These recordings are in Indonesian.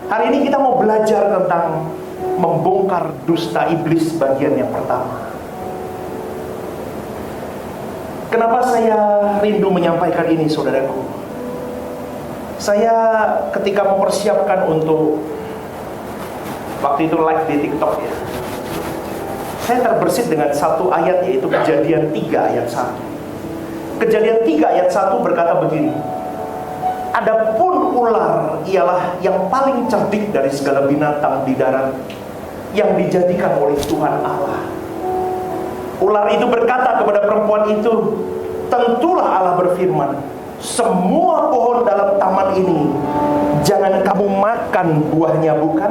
Hari ini kita mau belajar tentang membongkar dusta iblis bagian yang pertama. Kenapa saya rindu menyampaikan ini, saudaraku? Saya ketika mempersiapkan untuk waktu itu live di TikTok ya, saya terbersit dengan satu ayat, yaitu Kejadian 3 ayat 1. Kejadian 3 ayat 1 berkata begini: Adapun ular ialah yang paling cerdik dari segala binatang di darat yang dijadikan oleh Tuhan Allah. Ular itu berkata kepada perempuan itu, tentulah Allah berfirman, semua pohon dalam taman ini jangan kamu makan buahnya, bukan?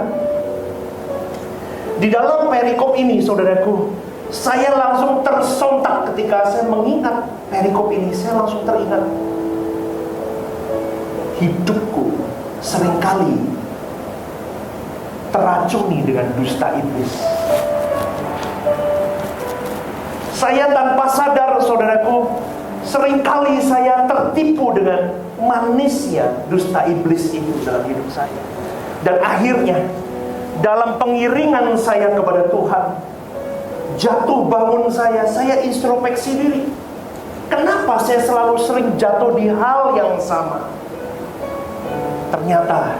Di dalam perikop ini, saudaraku, saya langsung tersontak ketika saya mengingat perikop ini. Saya langsung teringat, hidupku seringkali teracuni dengan dusta iblis. Saya tanpa sadar, saudaraku, seringkali saya tertipu dengan manisnya dusta iblis itu dalam hidup saya. Dan akhirnya, dalam pengiringan saya kepada Tuhan, jatuh bangun saya introspeksi diri. Kenapa saya selalu sering jatuh di hal yang sama? Ternyata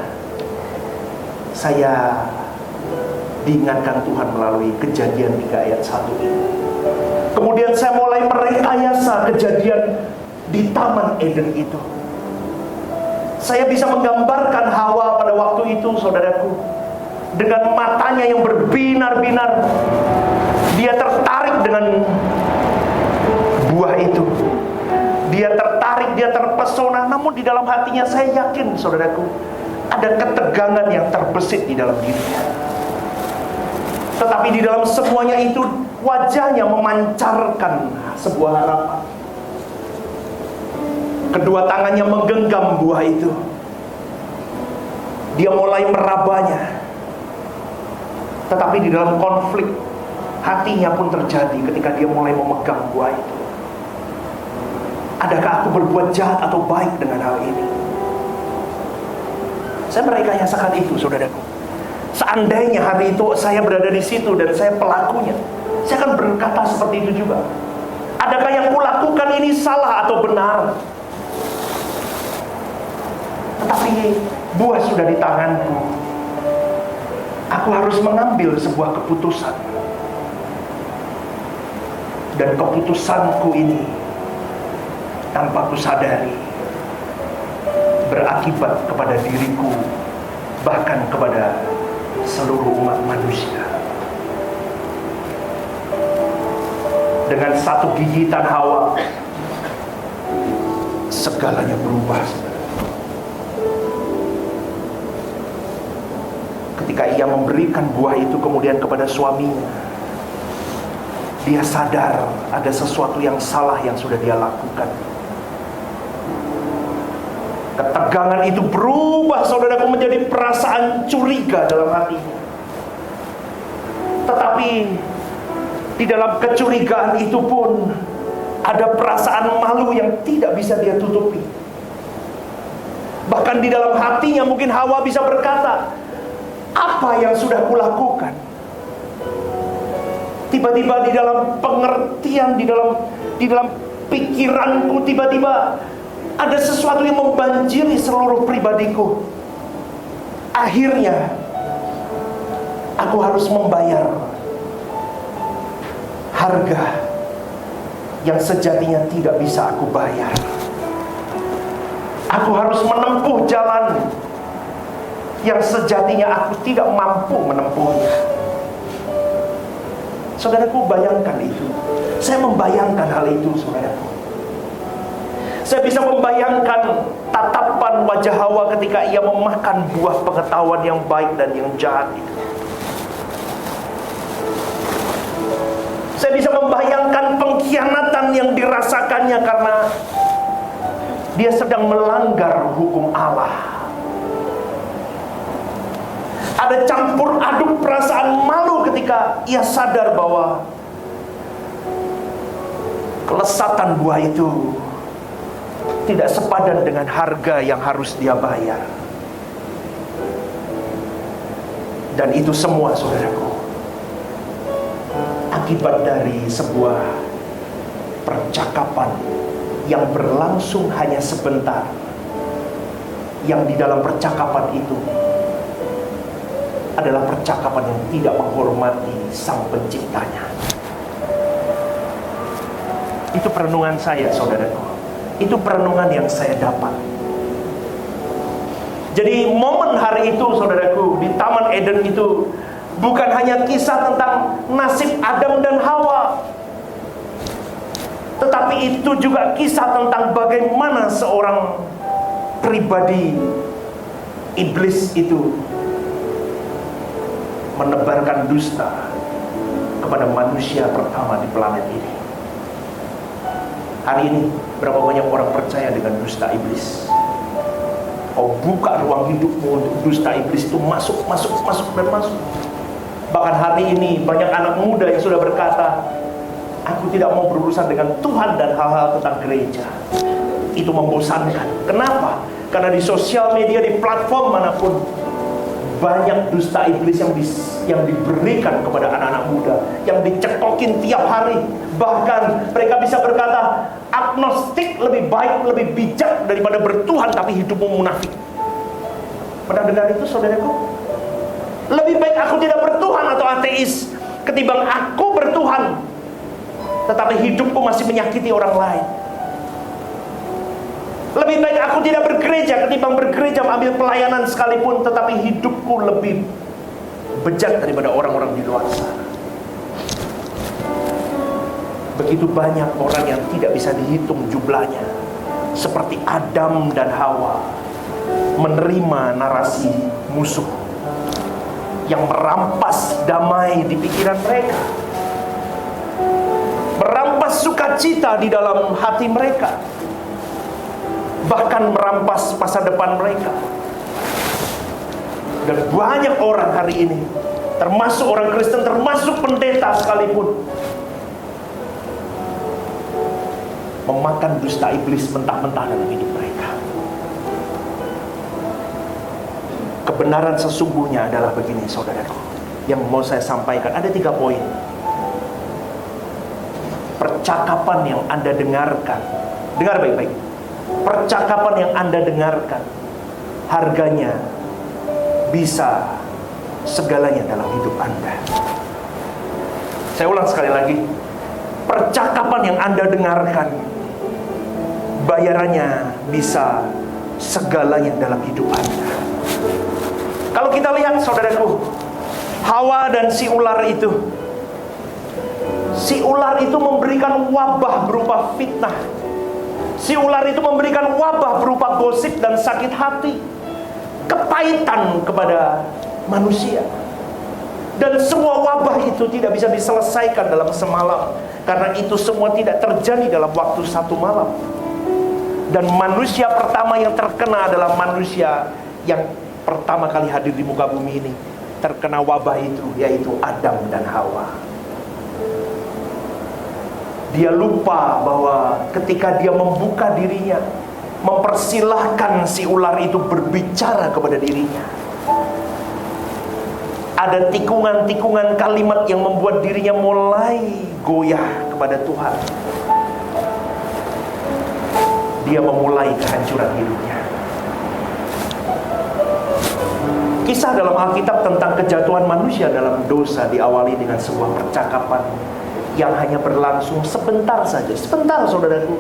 saya diingatkan Tuhan melalui Kejadian 3 ayat 1 ini. Kemudian saya mulai merekayasa kejadian di Taman Eden itu. Saya bisa menggambarkan Hawa pada waktu itu, saudaraku, dengan matanya yang berbinar-binar. Dia tertarik dengan buah itu. Dia tertarik, dia terpesona. Namun di dalam hatinya saya yakin, saudaraku, ada ketegangan yang terbesit di dalam dirinya. Tetapi di dalam semuanya itu, wajahnya memancarkan sebuah harapan. Kedua tangannya menggenggam buah itu. Dia mulai merabanya. Tetapi di dalam konflik, hatinya pun terjadi ketika dia mulai memegang buah itu. Adakah aku berbuat jahat atau baik dengan hal ini? Saya merekayasakan itu, saudaraku. Seandainya hari itu saya berada di situ dan saya pelakunya, saya akan berkata seperti itu juga. Adakah yang kulakukan ini salah atau benar? Tetapi buah sudah di tanganku. Aku harus mengambil sebuah keputusan. Dan keputusanku ini, tanpa ku sadari, berakibat kepada diriku, bahkan kepada seluruh umat manusia. Dengan satu gigitan Hawa, segalanya berubah. Ketika ia memberikan buah itu kemudian kepada suaminya, dia sadar ada sesuatu yang salah yang sudah dia lakukan. Ketegangan itu berubah, saudaraku, menjadi perasaan curiga dalam hatinya. Tetapi di dalam kecurigaan itu pun ada perasaan malu yang tidak bisa dia tutupi. Bahkan di dalam hatinya mungkin Hawa bisa berkata, apa yang sudah kulakukan? Tiba-tiba di dalam pengertian, di dalam pikiranku, tiba-tiba ada sesuatu yang membanjiri seluruh pribadiku. Akhirnya aku harus membayar harga yang sejatinya tidak bisa aku bayar. Aku harus menempuh jalan yang sejatinya aku tidak mampu menempuhnya. Saudaraku, bayangkan itu. Saya membayangkan hal itu, saudaraku. Saya bisa membayangkan tatapan wajah Hawa ketika ia memakan buah pengetahuan yang baik dan yang jahat itu. Saya bisa membayangkan pengkhianatan yang dirasakannya karena dia sedang melanggar hukum Allah. Ada campur aduk perasaan malu ketika ia sadar bahwa kelesatan buah itu tidak sepadan dengan harga yang harus dia bayar. Dan itu semua, saudaraku, akibat dari sebuah percakapan yang berlangsung hanya sebentar, yang di dalam percakapan itu adalah percakapan yang tidak menghormati Sang Penciptanya. Itu perenungan saya, saudaraku. Itu perenungan yang saya dapat. Jadi momen hari itu, saudaraku, di Taman Eden itu bukan hanya kisah tentang nasib Adam dan Hawa, tetapi itu juga kisah tentang bagaimana seorang pribadi iblis itu menebarkan dusta kepada manusia pertama di planet ini. Hari ini berapa banyak orang percaya dengan dusta iblis? Oh, buka ruang hidupmu untuk dusta iblis itu masuk. Bahkan hari ini banyak anak muda yang sudah berkata, aku tidak mau berurusan dengan Tuhan dan hal-hal tentang gereja. Itu membosankan. Kenapa? Karena di sosial media, di platform manapun, banyak dusta iblis yang diberikan kepada anak-anak muda, yang dicekokin tiap hari. Bahkan mereka bisa berkata, agnostik lebih baik, lebih bijak daripada bertuhan tapi hidupmu munafik. Pernah dengar itu, saudaraku? Lebih baik aku tidak bertuhan atau ateis ketimbang aku bertuhan tetapi hidupku masih menyakiti orang lain. Lebih baik aku tidak bergereja ketimbang bergereja mengambil pelayanan sekalipun tetapi hidupku lebih bejat daripada orang-orang di luar sana. Begitu banyak orang yang tidak bisa dihitung jumlahnya, seperti Adam dan Hawa, menerima narasi musuh yang merampas damai di pikiran mereka, merampas sukacita di dalam hati mereka, bahkan merampas masa depan mereka. Dan banyak orang hari ini, termasuk orang Kristen, termasuk pendeta sekalipun, memakan dusta iblis mentah-mentah dalam hidup mereka. Kebenaran sesungguhnya adalah begini, saudaraku. Yang mau saya sampaikan ada 3 poin. Percakapan yang Anda dengarkan, dengar baik-baik. Percakapan yang Anda dengarkan, harganya bisa segalanya dalam hidup Anda. Saya ulang sekali lagi. Percakapan yang Anda dengarkan, bayarannya bisa segalanya dalam hidup Anda. Kalau kita lihat, saudaraku, Hawa dan si ular itu, si ular itu memberikan wabah berupa fitnah. Si ular itu memberikan wabah berupa gosip dan sakit hati, kepahitan kepada manusia. Dan semua wabah itu tidak bisa diselesaikan dalam semalam, karena itu semua tidak terjadi dalam waktu 1 malam. Dan manusia pertama yang terkena adalah manusia yang pertama kali hadir di muka bumi ini, terkena wabah itu, yaitu Adam dan Hawa. Dia lupa bahwa ketika dia membuka dirinya, mempersilahkan si ular itu berbicara kepada dirinya, ada tikungan-tikungan kalimat yang membuat dirinya mulai goyah kepada Tuhan. Dia memulai kehancuran hidupnya. Kisah dalam Alkitab tentang kejatuhan manusia dalam dosa diawali dengan sebuah percakapan yang hanya berlangsung sebentar saja. Sebentar, saudaraku.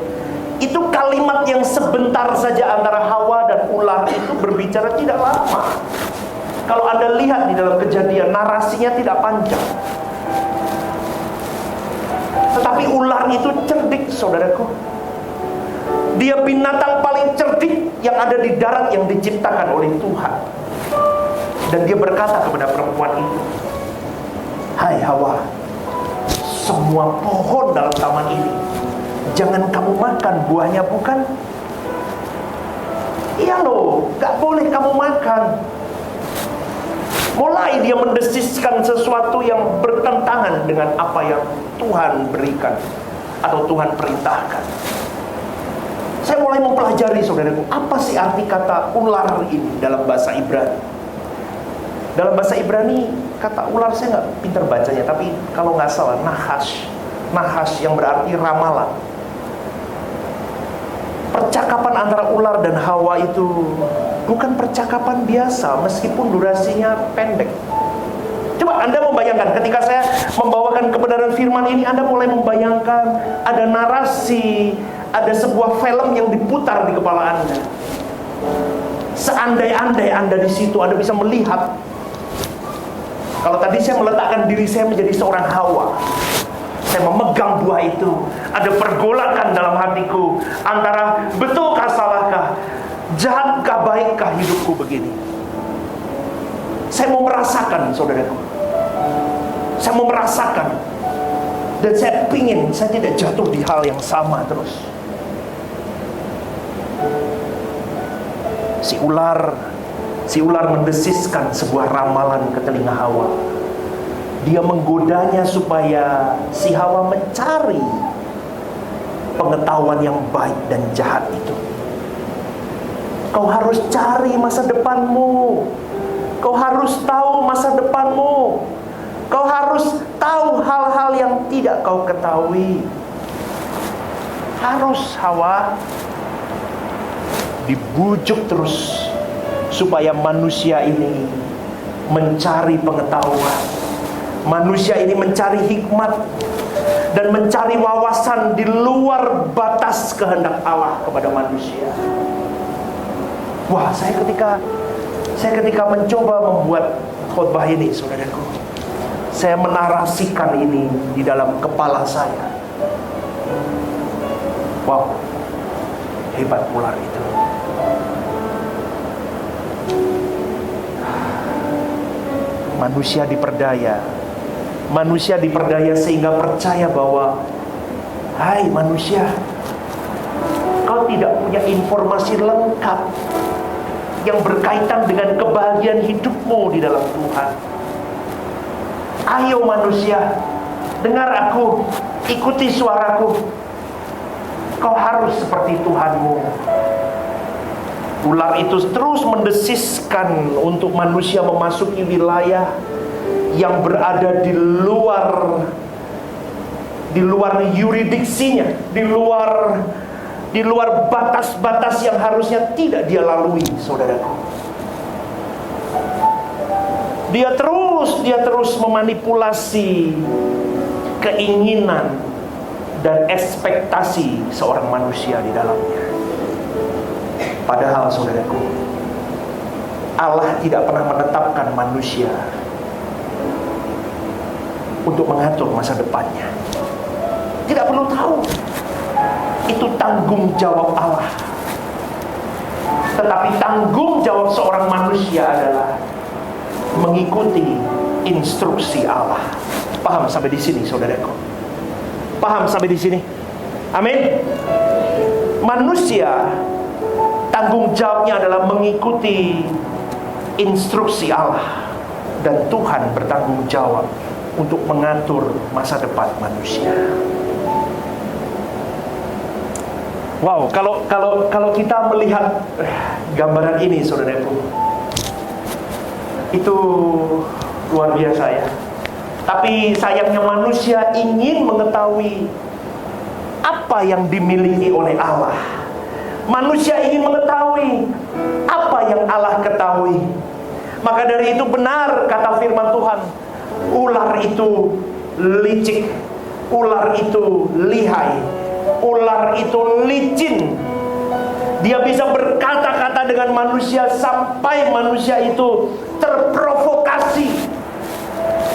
Itu kalimat yang sebentar saja antara Hawa dan ular itu berbicara tidak lama. Kalau Anda lihat di dalam Kejadian, narasinya tidak panjang. Tetapi ular itu cerdik, saudaraku. Dia binatang paling cerdik yang ada di darat yang diciptakan oleh Tuhan. Dan dia berkata kepada perempuan itu, "Hai Hawa, semua pohon dalam taman ini jangan kamu makan buahnya, bukan?" "Iya loh, gak boleh kamu makan." Mulai dia mendesiskan sesuatu yang bertentangan dengan apa yang Tuhan berikan atau Tuhan perintahkan. Saya mulai mempelajari, saudaraku, apa sih arti kata ular ini dalam bahasa Ibrani. Dalam bahasa Ibrani, kata ular saya nggak pintar bacanya, tapi kalau nggak salah, nahas yang berarti ramalan. Percakapan antara ular dan Hawa itu bukan percakapan biasa, meskipun durasinya pendek. Coba Anda membayangkan, ketika saya membawakan kebenaran firman ini, Anda mulai membayangkan ada narasi, ada sebuah film yang diputar di kepala Anda. Seandai-andai Anda di situ, Anda bisa melihat. Kalau tadi saya meletakkan diri saya menjadi seorang Hawa, saya memegang buah itu, ada pergolakan dalam hatiku antara betulkah salahkah, jahatkah baikkah hidupku begini. Saya mau merasakan, saudaraku. Saya mau merasakan. Dan saya pingin saya tidak jatuh di hal yang sama terus. Si ular mendesiskan sebuah ramalan ke telinga Hawa. Dia menggodanya supaya si Hawa mencari pengetahuan yang baik dan jahat itu. Kau harus cari masa depanmu. Kau harus tahu masa depanmu. Kau harus tahu hal-hal yang tidak kau ketahui. Harus, Hawa. Dibujuk terus supaya manusia ini mencari pengetahuan. Manusia ini mencari hikmat dan mencari wawasan di luar batas kehendak Allah kepada manusia. Wah, saya ketika mencoba membuat khotbah ini, saudaraku, saya menarasikan ini di dalam kepala saya. Wow, hebat ular itu. Manusia diperdaya sehingga percaya bahwa, hai manusia, kau tidak punya informasi lengkap yang berkaitan dengan kebahagiaan hidupmu di dalam Tuhan. Ayo manusia, dengar aku, ikuti suaraku. Kau harus seperti Tuhanmu. Ular itu terus mendesiskan untuk manusia memasuki wilayah yang berada di luar yuridiksinya, di luar batas-batas yang harusnya tidak dia lalui, saudaraku. Dia terus memanipulasi keinginan dan ekspektasi seorang manusia di dalamnya. Padahal, saudaraku, Allah tidak pernah menetapkan manusia untuk mengatur masa depannya. Tidak perlu tahu. Itu tanggung jawab Allah. Tetapi tanggung jawab seorang manusia adalah mengikuti instruksi Allah. Paham sampai di sini, saudaraku? Paham sampai di sini? Amin. Manusia tanggung jawabnya adalah mengikuti instruksi Allah, dan Tuhan bertanggung jawab untuk mengatur masa depan manusia. Wow, kalau kita melihat gambaran ini, saudaraku, itu luar biasa ya. Tapi sayangnya manusia ingin mengetahui apa yang dimiliki oleh Allah. Manusia ingin mengetahui apa yang Allah ketahui. Maka dari itu benar kata firman Tuhan, ular itu licik, ular itu lihai, ular itu licin. Dia bisa berkata-kata dengan manusia sampai manusia itu terprovokasi,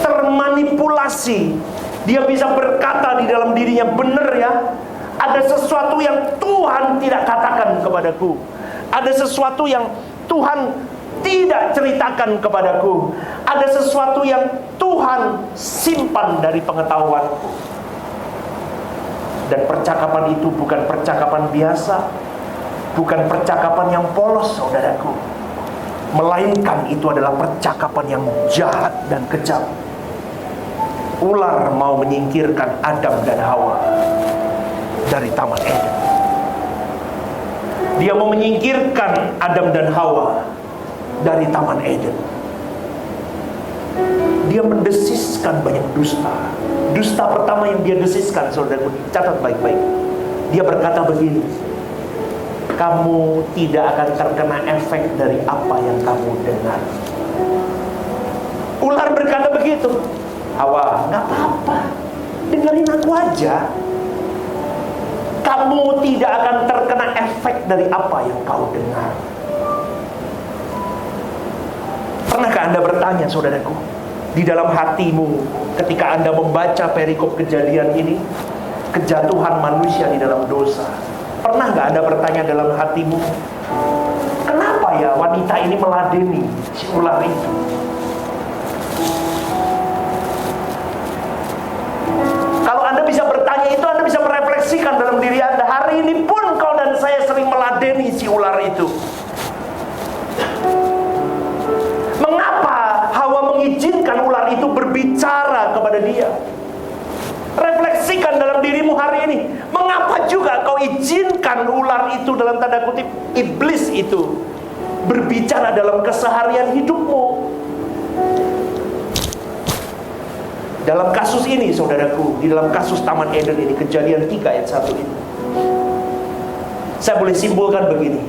termanipulasi. Dia bisa berkata di dalam dirinya, benar ya, ada sesuatu yang Tuhan tidak katakan kepadaku. Ada sesuatu yang Tuhan tidak ceritakan kepadaku. Ada sesuatu yang Tuhan simpan dari pengetahuanku. Dan percakapan itu bukan percakapan biasa, bukan percakapan yang polos, saudaraku, melainkan itu adalah percakapan yang jahat dan kejam. Ular mau menyingkirkan Adam dan Hawa dari Taman Eden. Dia mau menyingkirkan Adam dan Hawa dari Taman Eden. dia mendesiskan banyak dusta. Dusta pertama yang dia desiskan, saudaraku, catat baik-baik. Dia berkata begini, kamu tidak akan terkena efek dari apa yang kamu dengar. Ular berkata begitu. Hawa, gak apa-apa, dengerin aku aja. Kamu tidak akan terkena efek dari apa yang kau dengar. Pernahkah Anda bertanya, saudaraku, di dalam hatimu ketika Anda membaca perikop kejadian ini, kejatuhan manusia di dalam dosa, pernah nggak Anda bertanya dalam hatimu, kenapa ya wanita ini meladeni si ular itu? Kalau Anda bisa bertanya itu, Anda bisa merefleksikan dalam diri Anda, hari ini pun kau dan saya sering meladeni si ular itu. Mengapa Hawa mengizinkan ular itu berbicara kepada dia? Refleksikan dalam dirimu hari ini. Mengapa juga kau izinkan ular itu, dalam tanda kutip iblis itu, berbicara dalam keseharian hidupmu? Dalam kasus ini, saudaraku, di dalam kasus Taman Eden ini, Kejadian 3 ayat 1 ini, saya boleh simpulkan begini.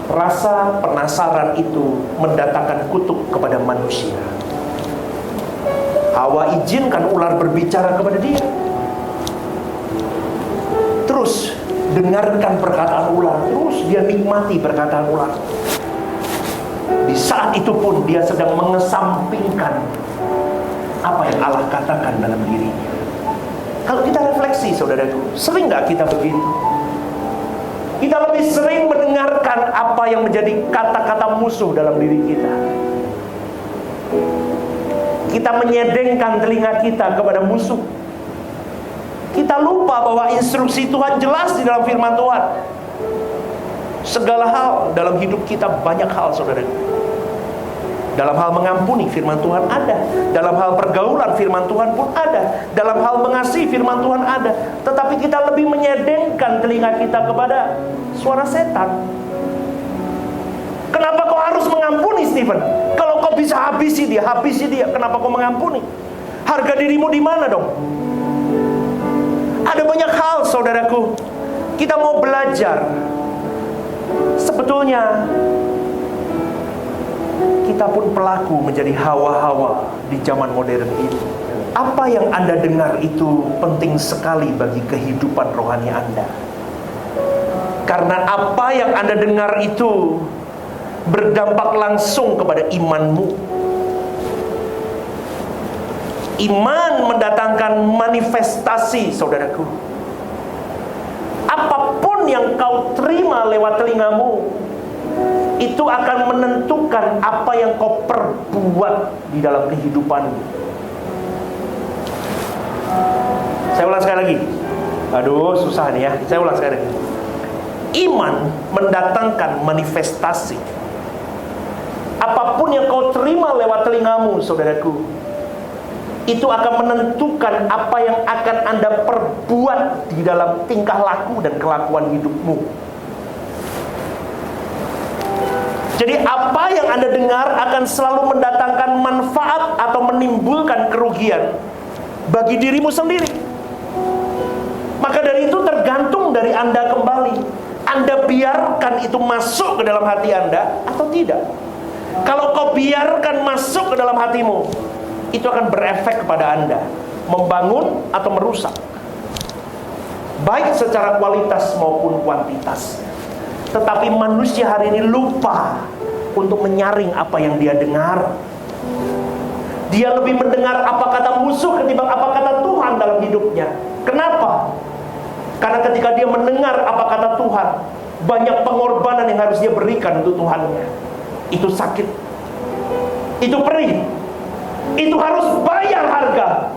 Rasa penasaran itu mendatangkan kutuk kepada manusia. Hawa izinkan ular berbicara kepada dia. Terus dengarkan perkataan ular. Terus dia nikmati perkataan ular. Di saat itu pun dia sedang mengesampingkan apa yang Allah katakan dalam dirinya. Kalau kita refleksi, saudaraku, sering gak kita begitu? Kita lebih sering mendengarkan apa yang menjadi kata-kata musuh dalam diri kita. Kita menyedengkan telinga kita kepada musuh. Kita lupa bahwa instruksi Tuhan jelas di dalam firman Tuhan. Segala hal dalam hidup kita, banyak hal, saudara. Dalam hal mengampuni, firman Tuhan ada. Dalam hal pergaulan, firman Tuhan pun ada. Dalam hal mengasihi, firman Tuhan ada. Tetapi kita lebih menyedengkan telinga kita kepada suara setan. Kenapa kau harus mengampuni, Stephen? Kalau kau bisa habisi dia. Kenapa kau mengampuni? Harga dirimu di mana dong? Ada banyak hal, saudaraku. Kita mau belajar. Sebetulnya kita pun pelaku menjadi hawa-hawa di zaman modern ini. Apa yang Anda dengar itu penting sekali bagi kehidupan rohani Anda. Karena apa yang Anda dengar itu berdampak langsung kepada imanmu. Iman mendatangkan manifestasi, saudaraku. Apapun yang kau terima lewat telingamu, itu akan menentukan apa yang kau perbuat di dalam kehidupanmu. Saya ulang sekali lagi. Aduh, susah nih ya. Saya ulang sekali lagi. Iman mendatangkan manifestasi. Apapun yang kau terima lewat telingamu, saudaraku, itu akan menentukan apa yang akan Anda perbuat di dalam tingkah laku dan kelakuan hidupmu. Jadi apa yang Anda dengar akan selalu mendatangkan manfaat atau menimbulkan kerugian bagi dirimu sendiri. Maka dari itu tergantung dari Anda kembali. Anda biarkan itu masuk ke dalam hati Anda atau tidak. Kalau kau biarkan masuk ke dalam hatimu, itu akan berefek kepada Anda, membangun atau merusak, baik secara kualitas maupun kuantitas. Tetapi manusia hari ini lupa untuk menyaring apa yang dia dengar. Dia lebih mendengar apa kata musuh ketimbang apa kata Tuhan dalam hidupnya. Kenapa? Karena ketika dia mendengar apa kata Tuhan, banyak pengorbanan yang harus dia berikan untuk Tuhannya. Itu sakit, itu perih, itu harus bayar harga.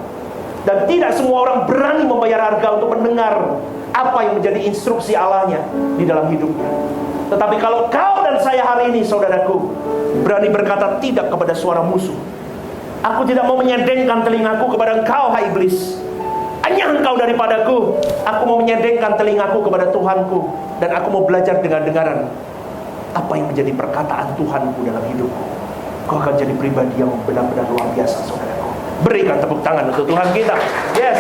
Dan tidak semua orang berani membayar harga untuk mendengar apa yang menjadi instruksi Allahnya di dalam hidupnya. Tetapi kalau kau dan saya hari ini, saudaraku, berani berkata tidak kepada suara musuh. Aku tidak mau menyedengkan telingaku kepada engkau, hai iblis. Hanya engkau daripadaku. Aku mau menyedengkan telingaku kepada Tuhanku. Dan aku mau belajar dengar-dengaran apa yang menjadi perkataan Tuhanku dalam hidupku. kau akan jadi pribadi yang benar-benar luar biasa, saudaraku. Berikan tepuk tangan untuk Tuhan kita. Yes.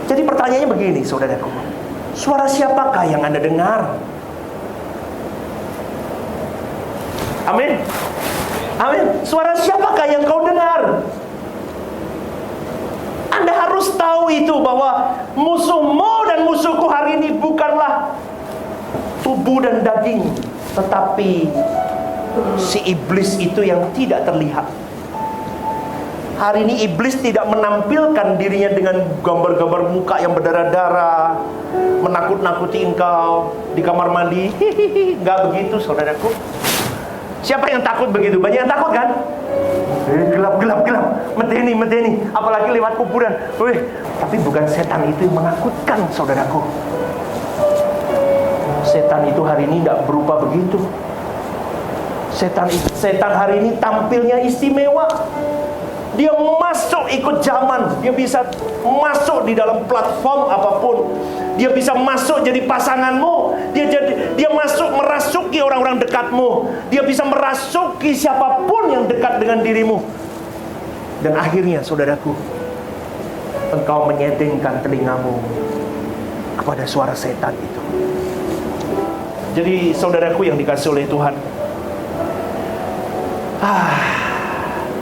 Jadi pertanyaannya begini, saudaraku. Suara siapakah yang Anda dengar? Amin. Amin. Suara siapakah yang kau dengar? Anda harus tahu itu, bahwa musuhmu dan musuhku hari ini bukanlah tubuh dan daging, tetapi si iblis itu yang tidak terlihat. Hari ini iblis tidak menampilkan dirinya dengan gambar-gambar muka yang berdarah-darah, menakut-nakuti engkau di kamar mandi. Nggak begitu, saudaraku. Siapa yang takut begitu? Banyak yang takut kan? Gelap, medeni, apalagi lewat kuburan. Tapi bukan setan itu yang menakutkan, saudaraku. Setan itu hari ini tidak berupa begitu. Setan hari ini tampilnya istimewa. Dia masuk ikut zaman. Dia bisa masuk di dalam platform apapun. Dia bisa masuk jadi pasanganmu. Dia masuk merasuki orang-orang dekatmu. Dia bisa merasuki siapapun yang dekat dengan dirimu. Dan akhirnya, saudaraku, engkau menyedengkan telingamu kepada suara setan itu. Jadi saudaraku yang dikasih oleh Tuhan,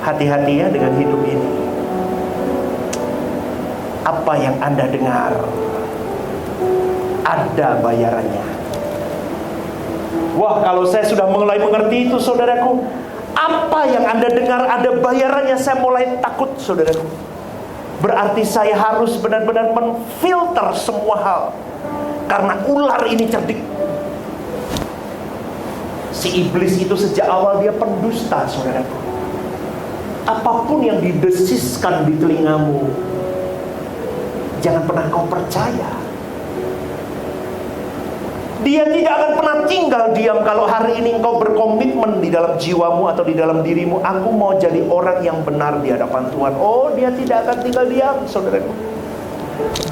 hati-hati ya dengan hidup ini. Apa yang Anda dengar ada bayarannya. Wah, kalau saya sudah mulai mengerti itu, saudaraku, apa yang Anda dengar ada bayarannya, saya mulai takut, saudaraku. Berarti saya harus benar-benar menfilter semua hal, karena ular ini cerdik. Si iblis itu sejak awal dia pendusta, saudaraku. Apapun yang didesiskan di telingamu, jangan pernah kau percaya. Dia tidak akan pernah tinggal diam. Kalau hari ini engkau berkomitmen di dalam jiwamu atau di dalam dirimu, aku mau jadi orang yang benar di hadapan Tuhan. Oh, dia tidak akan tinggal diam, saudaraku.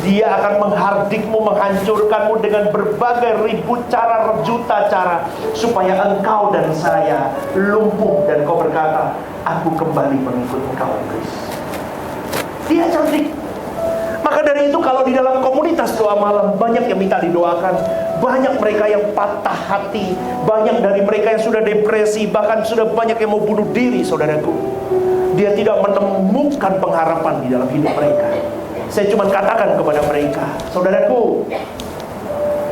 Dia akan menghardikmu, menghancurkanmu dengan berbagai ribu cara, juta cara, supaya engkau dan saya lumpuh dan kau berkata, aku kembali mengikut engkau, Iblis. Dia cerdik. Maka dari itu, kalau di dalam komunitas doa malam, banyak yang minta didoakan, banyak mereka yang patah hati, banyak dari mereka yang sudah depresi, bahkan sudah banyak yang mau bunuh diri, saudaraku. Dia tidak menemukan pengharapan di dalam hidup mereka. Saya cuma katakan kepada mereka, saudaraku,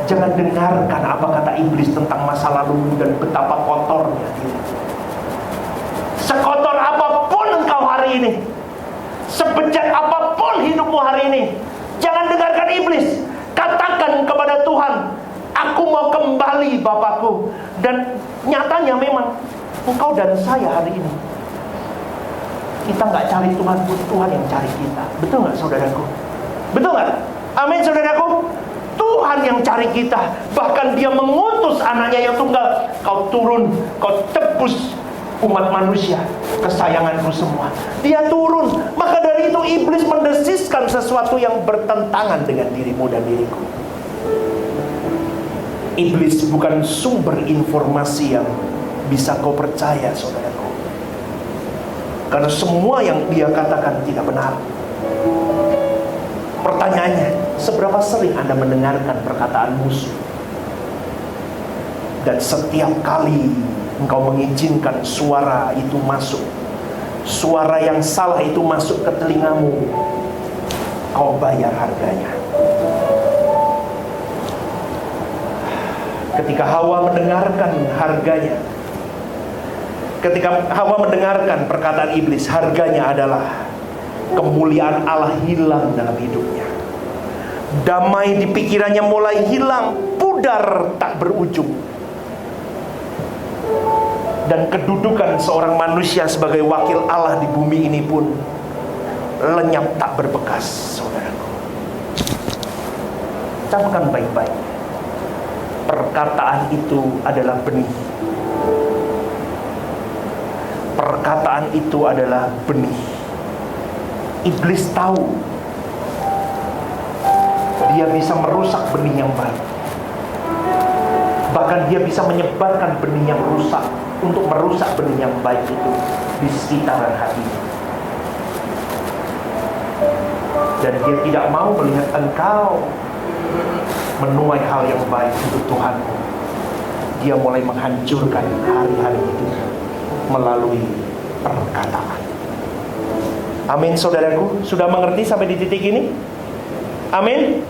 jangan dengarkan apa kata iblis tentang masa lalu dan betapa kotornya diri. Sekotor apapun engkau hari ini, sebejat apapun hidupmu hari ini, jangan dengarkan iblis. Katakan kepada Tuhan, aku mau kembali Bapakku. Dan nyatanya memang engkau dan saya hari ini, kita nggak cari Tuhan, Tuhan yang cari kita. Betul nggak, saudaraku? Betul nggak? Amin, saudaraku. Tuhan yang cari kita. Bahkan Dia mengutus anaknya yang tunggal. Kau turun, kau tebus umat manusia, kesayanganku semua. Dia turun. Maka dari itu iblis mendesiskan sesuatu yang bertentangan dengan dirimu dan diriku. Iblis bukan sumber informasi yang bisa kau percaya, saudaraku. Karena semua yang dia katakan tidak benar. Pertanyaannya, seberapa sering Anda mendengarkan perkataan musuh? Dan setiap kali engkau mengizinkan suara itu masuk, suara yang salah itu masuk ke telingamu, kau bayar harganya. Ketika Hawa mendengarkan harganya, ketika Hawa mendengarkan perkataan iblis, harganya adalah kemuliaan Allah hilang dalam hidupnya. Damai di pikirannya mulai hilang, pudar tak berujung. Dan kedudukan seorang manusia sebagai wakil Allah di bumi ini pun lenyap tak berbekas, saudaraku. Camkan baik-baik. Perkataan itu adalah benih. Perkataan itu adalah benih. Iblis tahu dia bisa merusak benih yang baik. Bahkan dia bisa menyebarkan benih yang rusak. untuk merusak benih yang baik itu di sekitaran hatinya. Dan dia tidak mau melihat engkau menuai hal yang baik untuk Tuhanmu. Dia mulai menghancurkan hari-hari itu melalui perkataan. Amin, saudaraku. Sudah mengerti sampai di titik ini? Amin.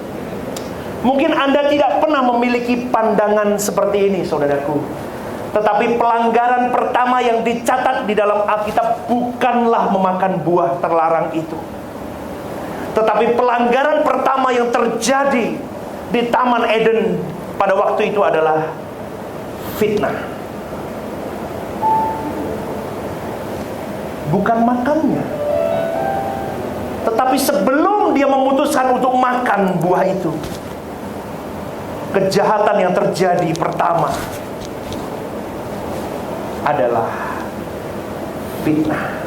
Mungkin Anda tidak pernah memiliki pandangan seperti ini, saudaraku. Tetapi pelanggaran pertama yang dicatat di dalam Alkitab bukanlah memakan buah terlarang itu. Tetapi pelanggaran pertama yang terjadi di Taman Eden pada waktu itu adalah fitnah. Bukan makannya. Tetapi sebelum dia memutuskan untuk makan buah itu, kejahatan yang terjadi pertama adalah fitnah.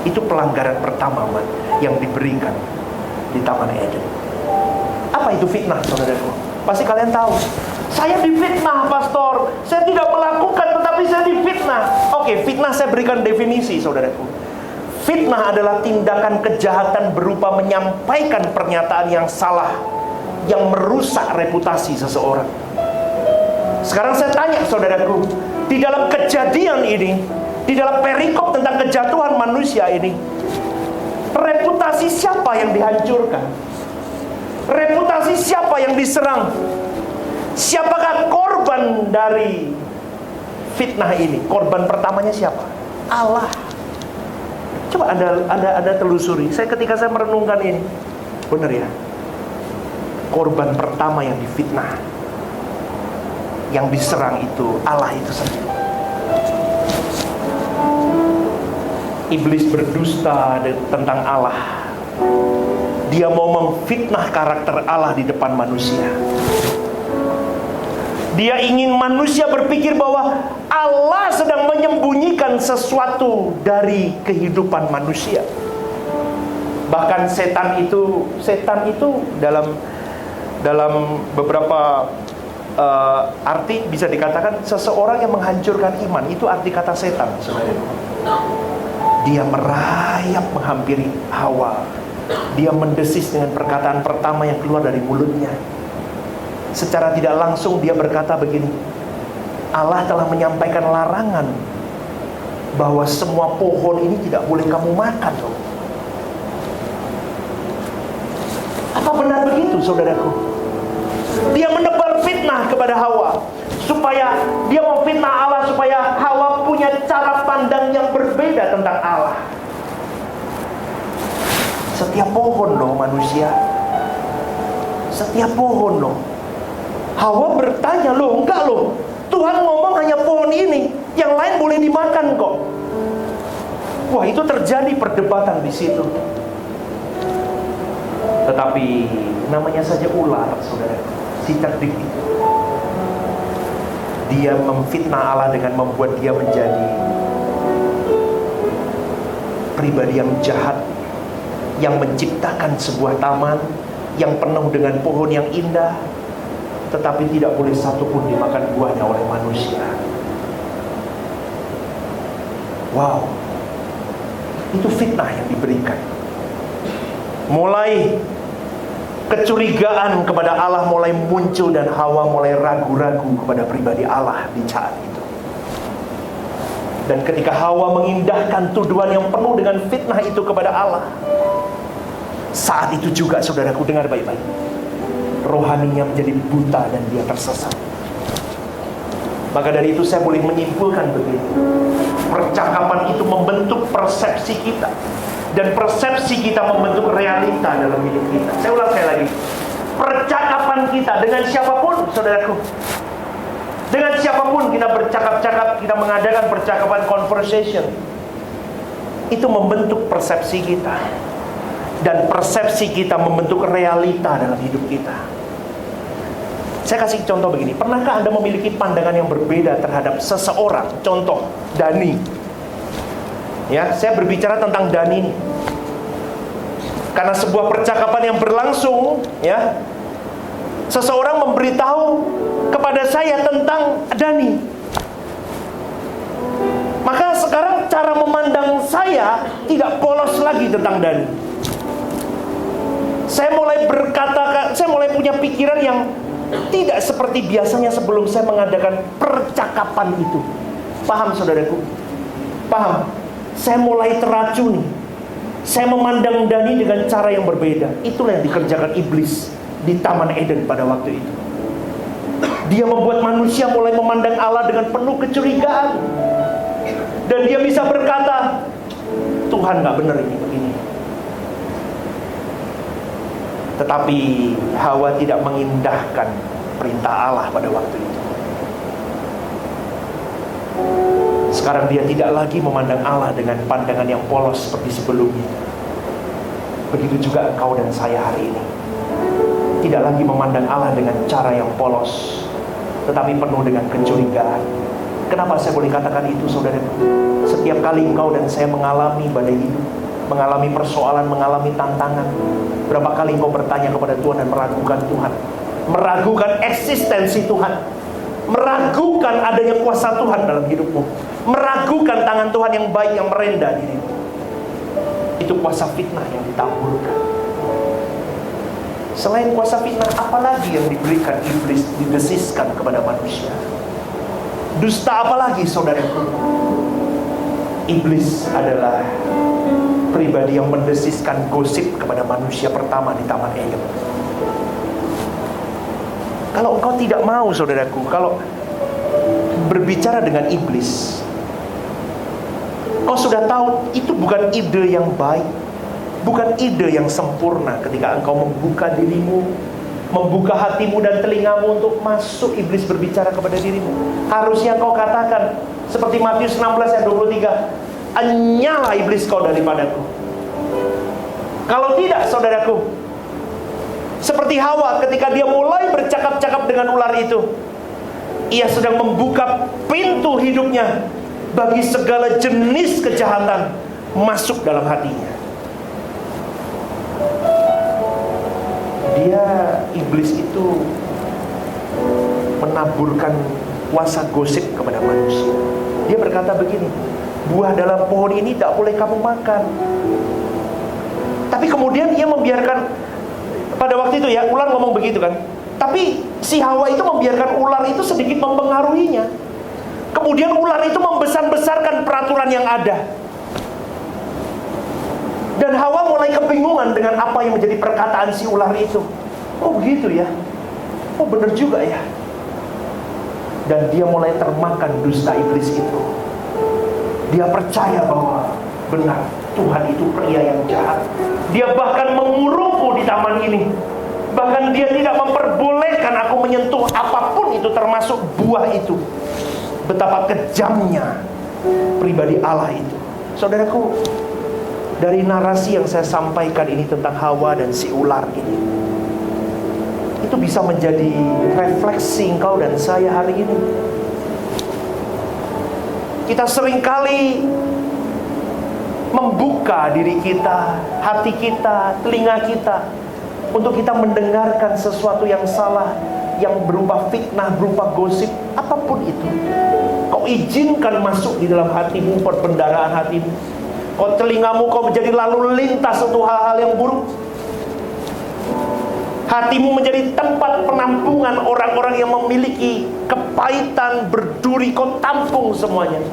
Itu pelanggaran pertama yang diberikan di Taman Eden. Apa itu fitnah, saudaraku? Pasti kalian tahu. Saya difitnah, pastor. Saya tidak melakukan, tetapi saya difitnah. Oke, fitnah saya berikan definisi, saudaraku. Fitnah adalah tindakan kejahatan berupa menyampaikan pernyataan yang salah, yang merusak reputasi seseorang. Sekarang saya tanya, saudaraku, di dalam kejadian ini, di dalam perikop tentang kejatuhan manusia ini, reputasi siapa yang dihancurkan? Reputasi siapa yang diserang? Siapakah korban dari fitnah ini? Korban pertamanya siapa? Allah. Coba Anda telusuri. Ketika saya merenungkan ini, benar ya? Korban pertama yang difitnah, yang diserang itu Allah itu sendiri. Iblis berdusta tentang Allah. Dia mau memfitnah karakter Allah di depan manusia. Dia ingin manusia berpikir bahwa Allah sedang menyembunyikan sesuatu dari kehidupan manusia. Bahkan setan itu dalam beberapa arti bisa dikatakan seseorang yang menghancurkan iman. Itu arti kata setan, saudara. Dia merayap menghampiri Hawa. Dia mendesis dengan perkataan pertama yang keluar dari mulutnya. Secara tidak langsung dia berkata begini, Allah telah menyampaikan larangan bahwa semua pohon ini tidak boleh kamu makan loh. Apa benar begitu, saudaraku? Dia menebar fitnah kepada Hawa, supaya dia memfitnah Allah, supaya Hawa punya cara pandang yang berbeda tentang Allah. Setiap pohon loh manusia, setiap pohon loh. Hawa bertanya, loh enggak loh, Tuhan ngomong hanya pohon ini, yang lain boleh dimakan kok. Wah, itu terjadi perdebatan di situ. Tetapi namanya saja ular, saudara, si cerdik itu. Dia memfitnah Allah dengan membuat dia menjadi pribadi yang jahat, yang menciptakan sebuah taman yang penuh dengan pohon yang indah, tetapi tidak boleh satupun dimakan buahnya oleh manusia. Wow, itu fitnah yang diberikan. Mulai kecurigaan kepada Allah mulai muncul, dan Hawa mulai ragu-ragu kepada pribadi Allah di saat itu. Dan ketika Hawa mengindahkan tuduhan yang penuh dengan fitnah itu kepada Allah, saat itu juga, saudaraku, dengar baik-baik, rohaninya menjadi buta dan dia tersesat. Maka dari itu saya boleh menyimpulkan begini, percakapan itu membentuk persepsi kita, dan persepsi kita membentuk realita dalam hidup kita. Saya ulang sekali lagi, percakapan kita dengan siapapun, saudaraku, dengan siapapun kita bercakap-cakap, kita mengadakan percakapan, conversation, itu membentuk persepsi kita, dan persepsi kita membentuk realita dalam hidup kita. Saya kasih contoh begini, pernahkah Anda memiliki pandangan yang berbeda terhadap seseorang? Contoh, Dani. Ya, saya berbicara tentang Dani ini karena sebuah percakapan yang berlangsung, ya, seseorang memberitahu kepada saya tentang Dani. Maka sekarang cara memandang saya tidak polos lagi tentang Dani. Saya mulai punya pikiran yang tidak seperti biasanya sebelum saya mengadakan percakapan itu. Paham saudaraku? Paham? Saya mulai teracuni. Saya memandang Dani dengan cara yang berbeda. Itulah yang dikerjakan iblis di Taman Eden pada waktu itu. Dia membuat manusia mulai memandang Allah dengan penuh kecurigaan. Dan dia bisa berkata, Tuhan gak benar ini begini. Tetapi Hawa tidak mengindahkan perintah Allah pada waktu itu. Sekarang dia tidak lagi memandang Allah dengan pandangan yang polos seperti sebelumnya. Begitu juga engkau dan saya hari ini. Tidak lagi memandang Allah dengan cara yang polos, tetapi penuh dengan kecurigaan. Kenapa saya boleh katakan itu, saudara? Setiap kali engkau dan saya mengalami badai hidup, mengalami persoalan, mengalami tantangan, berapa kali engkau bertanya kepada Tuhan dan meragukan Tuhan, meragukan eksistensi Tuhan, meragukan adanya kuasa Tuhan dalam hidupmu, meragukan tangan Tuhan yang baik yang merendah dirimu. Itu kuasa fitnah yang ditaburkan. Selain kuasa fitnah, apalagi yang diberikan iblis, didesiskan kepada manusia? Dusta apalagi, saudaraku? Iblis adalah pribadi yang mendesiskan gosip kepada manusia pertama di Taman Eden. Kalau engkau tidak mau, saudaraku, kalau berbicara dengan iblis, kau sudah tahu itu bukan ide yang baik, bukan ide yang sempurna. Ketika engkau membuka dirimu, membuka hatimu dan telingamu untuk masuk iblis berbicara kepada dirimu, harusnya kau katakan seperti Matius 16 ayat 23, "Enyalah iblis kau daripadaku." Kalau tidak, saudaraku, seperti Hawa ketika dia mulai bercakap-cakap dengan ular itu, ia sedang membuka pintu hidupnya bagi segala jenis kejahatan masuk dalam hatinya. Iblis itu menaburkan kuasa gosip kepada manusia. Dia berkata begini, buah dalam pohon ini tak boleh kamu makan. Tapi kemudian ia membiarkan, pada waktu itu ya, ular ngomong begitu kan. Tapi si Hawa itu membiarkan ular itu sedikit mempengaruhinya. Kemudian ular itu membesar-besarkan peraturan yang ada. Dan Hawa mulai kebingungan dengan apa yang menjadi perkataan si ular itu. Oh begitu ya, oh benar juga ya. Dan dia mulai termakan dusta iblis itu. Dia percaya bahwa benar, Tuhan itu pria yang jahat. Dia bahkan mengurungku di taman ini. Bahkan dia tidak memperbolehkan aku menyentuh apapun itu, termasuk buah itu. Betapa kejamnya pribadi Allah itu. Saudaraku, dari narasi yang saya sampaikan ini tentang Hawa dan si ular ini, itu bisa menjadi refleksi engkau dan saya hari ini. Kita seringkali membuka diri kita, hati kita, telinga kita, untuk kita mendengarkan sesuatu yang salah, yang berupa fitnah, berupa gosip, apapun itu. Kau izinkan masuk di dalam hatimu, perbendaharaan hatimu. Kau telingamu, kau menjadi lalu lintas untuk hal-hal yang buruk. Hatimu menjadi tempat penampungan orang-orang yang memiliki kepahitan, berduri. Kau tampung semuanya.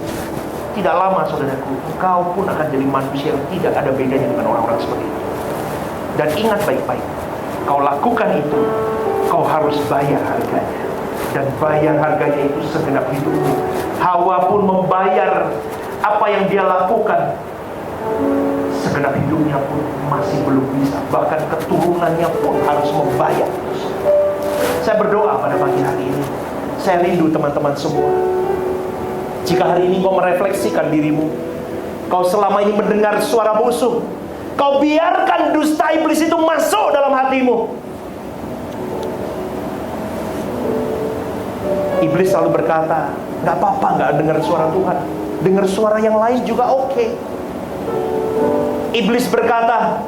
Tidak lama, saudaraku, engkau pun akan jadi manusia yang tidak ada bedanya dengan orang-orang seperti itu. Dan ingat baik-baik, kau lakukan itu, kau harus bayar harganya. Dan bayar harganya itu segenap hidupmu. Hawa pun membayar apa yang dia lakukan. Segenap hidupnya pun masih belum bisa. Bahkan keturunannya pun harus membayar. Saya berdoa pada pagi hari ini, saya rindu teman-teman semua. Jika hari ini kau merefleksikan dirimu, kau selama ini mendengar suara musuh, kau biarkan dusta iblis itu masuk dalam hatimu. Iblis selalu berkata, gak apa-apa gak dengar suara Tuhan, dengar suara yang lain juga oke. Iblis berkata,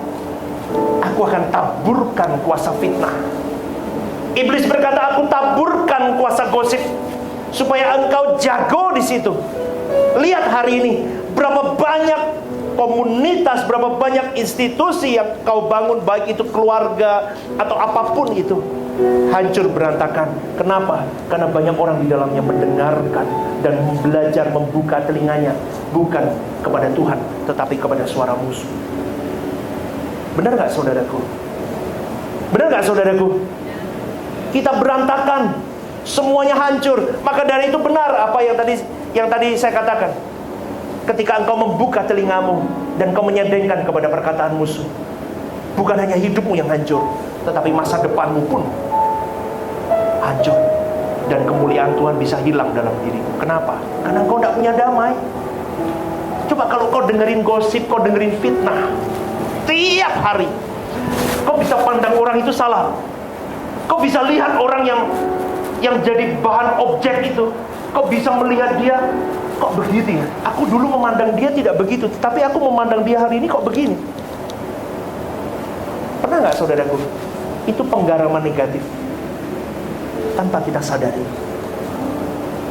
aku akan taburkan kuasa fitnah. Iblis berkata, aku taburkan kuasa gosip, supaya engkau jago di situ. Lihat hari ini, berapa banyak komunitas, berapa banyak institusi yang kau bangun, baik itu keluarga atau apapun itu, hancur berantakan. Kenapa? Karena banyak orang di dalamnya mendengarkan dan belajar membuka telinganya, bukan kepada Tuhan, tetapi kepada suara musuh. Benar gak saudaraku? Benar gak saudaraku? Kita berantakan, semuanya hancur. Maka dari itu benar apa yang tadi saya katakan. Ketika engkau membuka telingamu dan kau menyadengkan kepada perkataan musuh, bukan hanya hidupmu yang hancur, tetapi masa depanmu pun hancur. Dan kemuliaan Tuhan bisa hilang dalam dirimu. Kenapa? Karena engkau tidak punya damai. Coba kalau kau dengerin gosip, kau dengerin fitnah tiap hari, kau bisa pandang orang itu salah. Kau bisa lihat orang yang jadi bahan objek itu, kau bisa melihat dia, kok begitu ya? Aku dulu memandang dia tidak begitu, tetapi aku memandang dia hari ini kok begini. Pernah nggak saudaraku? Itu penggaraman negatif tanpa kita sadari.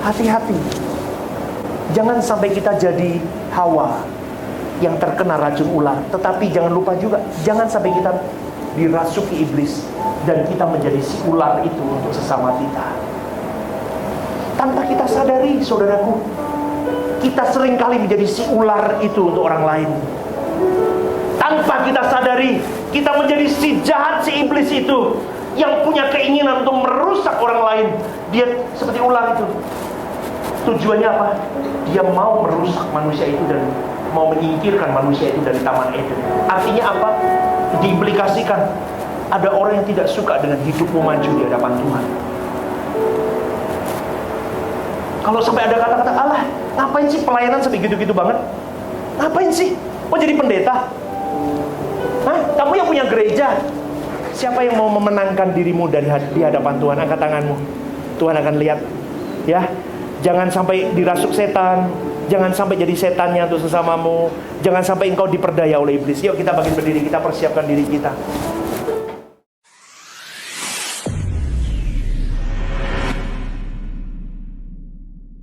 Hati-hati, jangan sampai kita jadi Hawa yang terkena racun ular. Tetapi jangan lupa juga, jangan sampai kita dirasuki iblis dan kita menjadi si ular itu untuk sesama kita. Tanpa kita sadari, saudaraku, kita seringkali menjadi si ular itu untuk orang lain. Tanpa kita sadari, kita menjadi si jahat, si iblis itu yang punya keinginan untuk merusak orang lain. Dia seperti ular itu. Tujuannya apa? Dia mau merusak manusia itu dan mau menyingkirkan manusia itu dari Taman Eden. Artinya apa? Diimplikasikan ada orang yang tidak suka dengan hidupmu maju di hadapan Tuhan. Kalau sampai ada kata-kata, alah, ngapain sih pelayanan sampai gitu-gitu banget? Ngapain sih? Mau jadi pendeta? Hah? Kamu yang punya gereja. Siapa yang mau memenangkan dirimu di hadapan Tuhan? Angkat tanganmu. Tuhan akan lihat. Ya, jangan sampai dirasuk setan. Jangan sampai jadi setannya untuk sesamamu. Jangan sampai engkau diperdaya oleh iblis. Yuk kita bangkit berdiri, kita persiapkan diri kita.